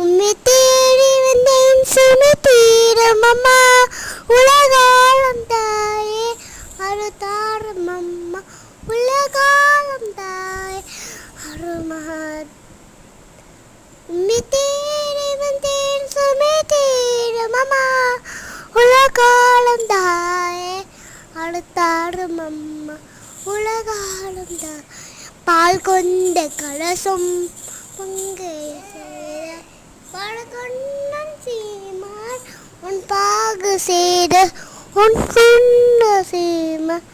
உம்மை தேடி வந்தேன் சுமை தீரும் அம்மா உலகாலம் தாயே அருதாரம் அம்மா உலகாலம் தாயே அருமா உம்மை தேடி வந்தேன் சுமை தீரும் அம்மா உலகாலம் தாயே அருதாரம் அம்மா உலகாலம் தாயே பால் கொண்ட கலசம் பொங்கை பழகொண்டன் சீமான் உன் பாகு செய்த உன் சொன்ன சீமான்